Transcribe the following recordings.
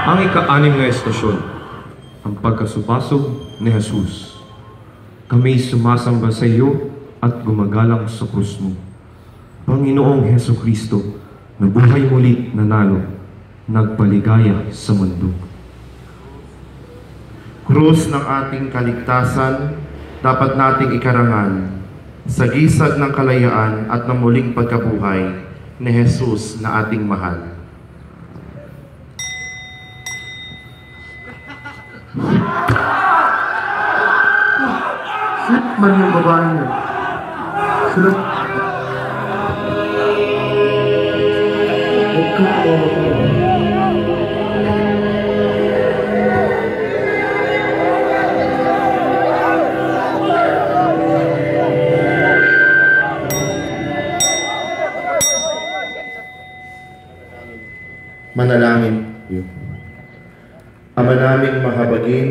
Ang ika-anim na estasyon, ang pagkasupasok ni Jesus. Kami sumasamba sa iyo at gumagalang sa krus mo. Panginoong Heso Kristo, na buhay muli nanalo, nagpaligaya sa mundo. Krus ng ating kaligtasan, dapat nating ikarangan sa gisag ng kalayaan at ng muling pagkabuhay ni Jesus na ating mahal. Sweet man yung babae niya. Sila. Manalangin. Ama naming mahabagin,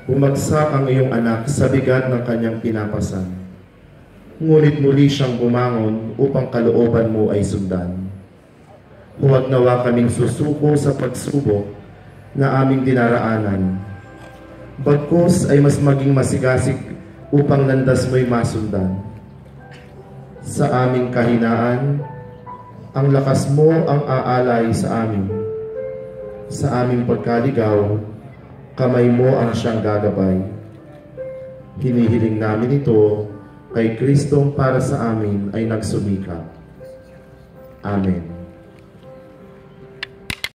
bumagsak ang iyong anak sa bigat ng kanyang pinapasan. Ngunit muli siyang bumangon upang kalooban mo ay sundan. Huwag nawa kaming susuko sa pagsubok na aming dinaraanan. Bagkus ay mas maging masigasig upang landas mo'y masundan. Sa aming kahinaan, ang lakas mo ang aalay sa amin. Sa aming pagkaligaw, kamay mo ang siyang gagabay. Hinihiling namin ito kay Kristong para sa amin ay nagsumikap. Amen.